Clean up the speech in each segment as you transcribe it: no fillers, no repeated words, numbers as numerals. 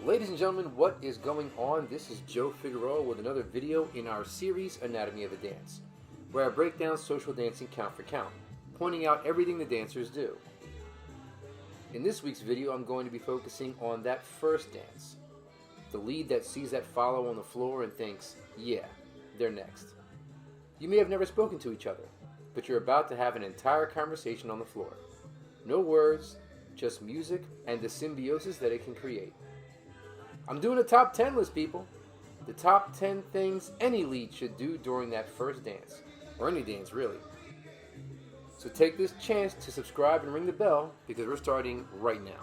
Ladies and gentlemen, what is going on? This is Joe Figueroa with another video in our series, Anatomy of a Dance, where I break down social dancing count for count, pointing out everything the dancers do. In this week's video, I'm going to be focusing on that first dance, the lead that sees that follow on the floor and thinks, yeah, they're next. You may have never spoken to each other, but you're about to have an entire conversation on the floor. No words, just music and the symbiosis that it can create. I'm doing a top 10 list, people. The top 10 things any lead should do during that first dance, or any dance really. So take this chance to subscribe and ring the bell because we're starting right now.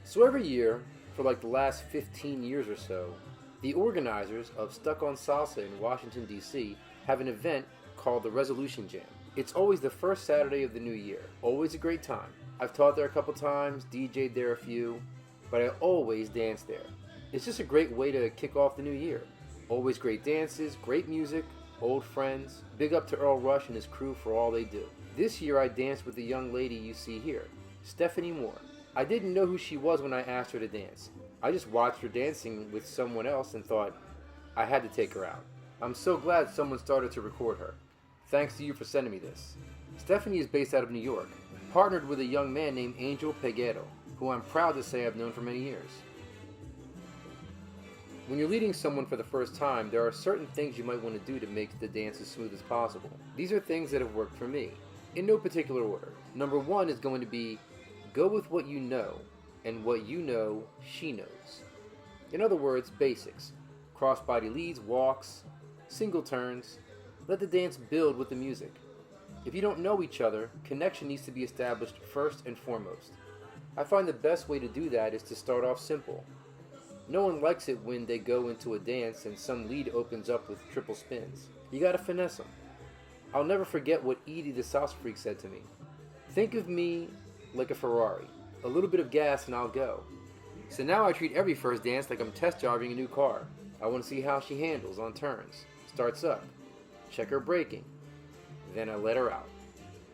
So every year, for like the last 15 years or so, the organizers of Stuck On Salsa in Washington, D.C. have an event called the Resolution Jam. It's always the first Saturday of the new year. Always a great time. I've taught there a couple times, DJ'd there a few, but I always dance there. It's just a great way to kick off the new year. Always great dances, great music, old friends. Big up to Earl Rush and his crew for all they do. This year I danced with the young lady you see here, Stephany Moore. I didn't know who she was when I asked her to dance. I just watched her dancing with someone else and thought I had to take her out. I'm so glad someone started to record her. Thanks to you for sending me this. Stephany is based out of New York, partnered with a young man named Angel Figueroa, who I'm proud to say I've known for many years. When you're leading someone for the first time, there are certain things you might want to do to make the dance as smooth as possible. These are things that have worked for me, in no particular order. Number one is going to be, go with what you know, and what you know, she knows. In other words, basics. Cross-body leads, walks, single turns. Let the dance build with the music. If you don't know each other, connection needs to be established first and foremost. I find the best way to do that is to start off simple. No one likes it when they go into a dance and some lead opens up with triple spins. You gotta finesse them. I'll never forget what Edie the Salsa Freak said to me. Think of me like a Ferrari. A little bit of gas and I'll go. So now I treat every first dance like I'm test driving a new car. I want to see how she handles on turns. Starts up. Check her braking. Then I let her out.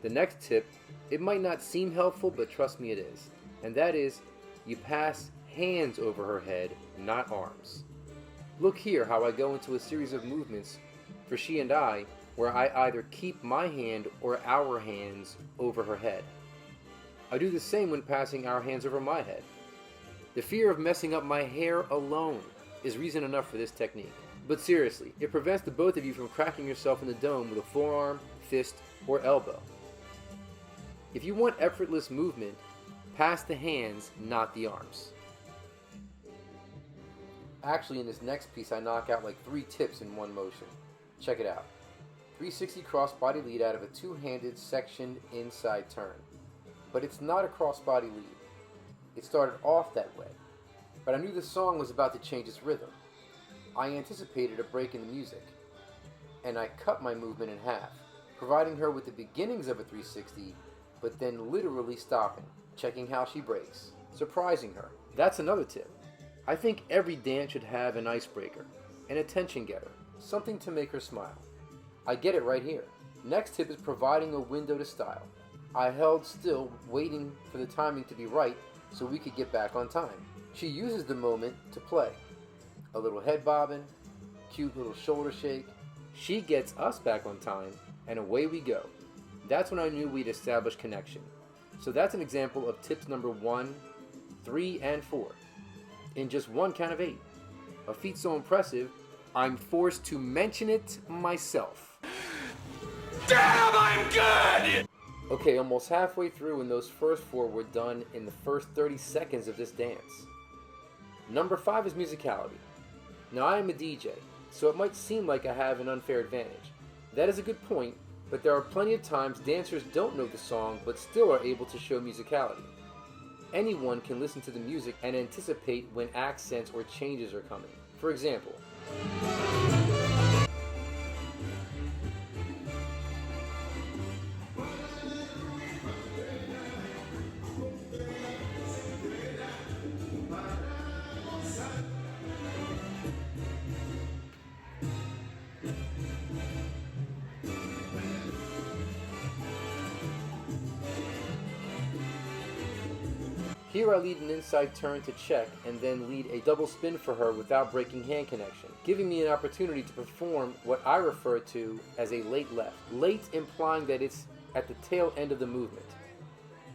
The next tip, it might not seem helpful, but trust me it is. And that is, you pass hands over her head, not arms. Look here how I go into a series of movements for she and I, where I either keep my hand or our hands over her head. I do the same when passing our hands over my head. The fear of messing up my hair alone is reason enough for this technique. But seriously, it prevents the both of you from cracking yourself in the dome with a forearm, fist, or elbow. If you want effortless movement, pass the hands, not the arms. Actually, in this next piece, I knock out like 3 tips in one motion. Check it out. 360 cross-body lead out of a two-handed sectioned inside turn. But it's not a cross-body lead. It started off that way. But I knew the song was about to change its rhythm. I anticipated a break in the music, and I cut my movement in half, providing her with the beginnings of a 360, but then literally stopping, checking how she breaks, surprising her. That's another tip. I think every dance should have an icebreaker, an attention getter, something to make her smile. I get it right here. Next tip is providing a window to style. I held still, waiting for the timing to be right so we could get back on time. She uses the moment to play. A little head bobbing, cute little shoulder shake. She gets us back on time, and away we go. That's when I knew we'd established connection. So that's an example of tips number 1, 3, and 4. In just one count of 8. A feat so impressive, I'm forced to mention it myself. Damn, I'm good! Okay, almost halfway through and those first 4 were done in the first 30 seconds of this dance. Number 5 is musicality. Now I am a DJ, so it might seem like I have an unfair advantage. That is a good point, but there are plenty of times dancers don't know the song but still are able to show musicality. Anyone can listen to the music and anticipate when accents or changes are coming. For example, Here I lead an inside turn to check and then lead a double spin for her without breaking hand connection, giving me an opportunity to perform what I refer to as a late left. Late implying that it's at the tail end of the movement,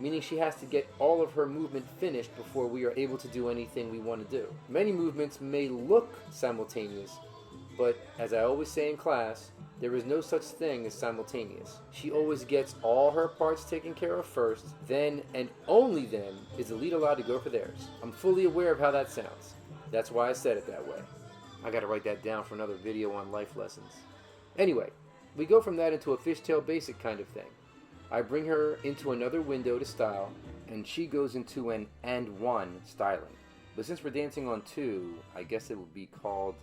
meaning she has to get all of her movement finished before we are able to do anything we want to do. Many movements may look simultaneous, but as I always say in class, there is no such thing as simultaneous. She always gets all her parts taken care of first, then and only then is the lead allowed to go for theirs. I'm fully aware of how that sounds. That's why I said it that way. I gotta write that down for another video on life lessons. Anyway, we go from that into a fishtail basic kind of thing. I bring her into another window to style, and she goes into an and one styling. But since we're dancing on two, I guess it would be called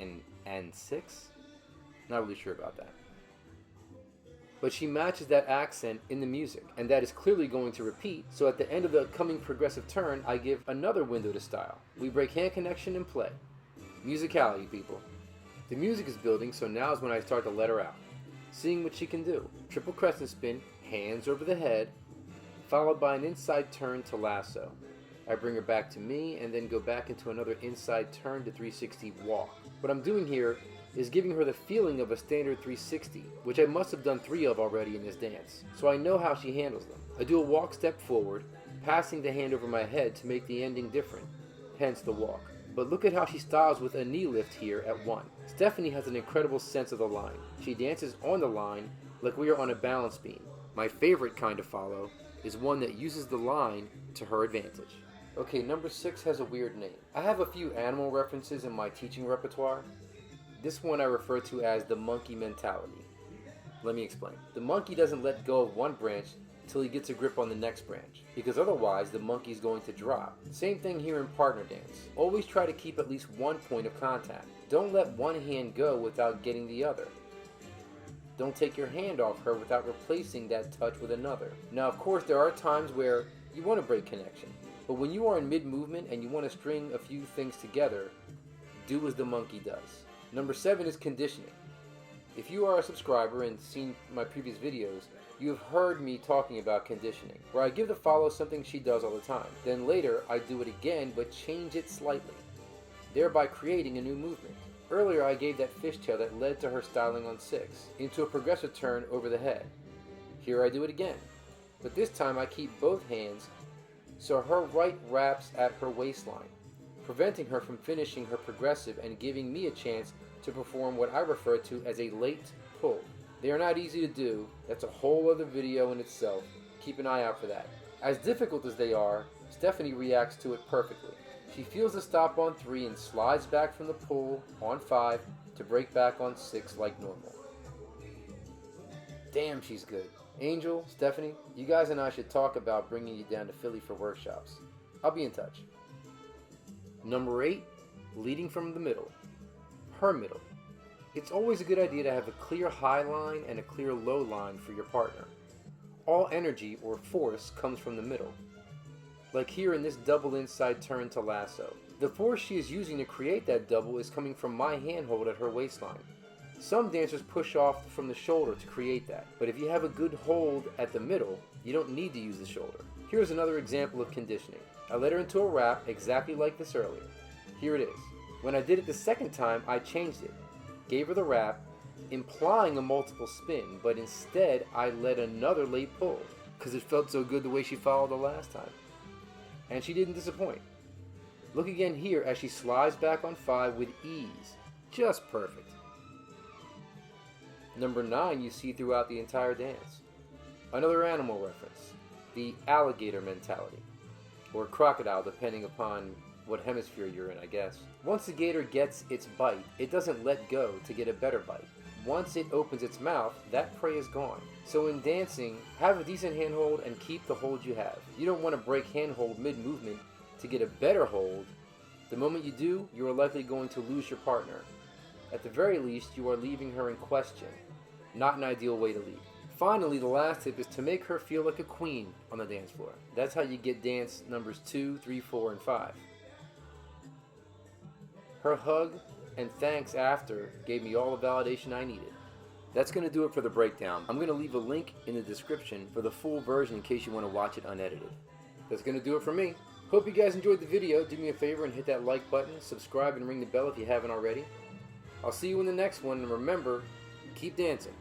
an and six? Not really sure about that. But she matches that accent in the music, and that is clearly going to repeat, so at the end of the coming progressive turn, I give another window to style. We break hand connection and play. Musicality, people. The music is building, so now is when I start to let her out. Seeing what she can do. Triple crescent spin, hands over the head, followed by an inside turn to lasso. I bring her back to me, and then go back into another inside turn to 360 walk. What I'm doing here is giving her the feeling of a standard 360, which I must have done 3 of already in this dance, so I know how she handles them. I do a walk step forward, passing the hand over my head to make the ending different, hence the walk. But look at how she styles with a knee lift here at 1. Stephany has an incredible sense of the line. She dances on the line like we are on a balance beam. My favorite kind to follow is one that uses the line to her advantage. Okay, number 6 has a weird name. I have a few animal references in my teaching repertoire. This one I refer to as the monkey mentality. Let me explain. The monkey doesn't let go of one branch till he gets a grip on the next branch, because otherwise the monkey's going to drop. Same thing here in partner dance. Always try to keep at least one point of contact. Don't let one hand go without getting the other. Don't take your hand off her without replacing that touch with another. Now, of course, there are times where you want to break connection, but when you are in mid-movement and you want to string a few things together, do as the monkey does. Number 7 is conditioning. If you are a subscriber and seen my previous videos, you have heard me talking about conditioning, where I give the follow something she does all the time. Then later, I do it again, but change it slightly, thereby creating a new movement. Earlier, I gave that fishtail that led to her styling on 6, into a progressive turn over the head. Here I do it again, but this time I keep both hands so her right wraps at her waistline, preventing her from finishing her progressive and giving me a chance to perform what I refer to as a late pull. They are not easy to do. That's a whole other video in itself. Keep an eye out for that. As difficult as they are, Stephany reacts to it perfectly. She feels the stop on 3 and slides back from the pull on 5 to break back on 6 like normal. Damn, she's good. Angel, Stephany, you guys and I should talk about bringing you down to Philly for workshops. I'll be in touch. Number 8, leading from the middle. Her middle. It's always a good idea to have a clear high line and a clear low line for your partner. All energy or force comes from the middle. Like here in this double inside turn to lasso. The force she is using to create that double is coming from my handhold at her waistline. Some dancers push off from the shoulder to create that, but if you have a good hold at the middle, you don't need to use the shoulder. Here's another example of conditioning. I led her into a wrap exactly like this earlier. Here it is. When I did it the second time, I changed it. Gave her the wrap, implying a multiple spin, but instead I led another late pull, because it felt so good the way she followed the last time. And she didn't disappoint. Look again here as she slides back on 5 with ease. Just perfect. Number 9 you see throughout the entire dance. Another animal reference. The alligator mentality. Or crocodile, depending upon what hemisphere you're in, I guess. Once the gator gets its bite, it doesn't let go to get a better bite. Once it opens its mouth, that prey is gone. So in dancing, have a decent handhold and keep the hold you have. You don't want to break handhold mid-movement to get a better hold. The moment you do, you are likely going to lose your partner. At the very least, you are leaving her in question. Not an ideal way to lead. Finally, the last tip is to make her feel like a queen on the dance floor. That's how you get dance numbers 2, 3, 4, and 5. Her hug and thanks after gave me all the validation I needed. That's going to do it for the breakdown. I'm going to leave a link in the description for the full version in case you want to watch it unedited. That's going to do it for me. Hope you guys enjoyed the video. Do me a favor and hit that like button, subscribe, and ring the bell if you haven't already. I'll see you in the next one, and remember, keep dancing.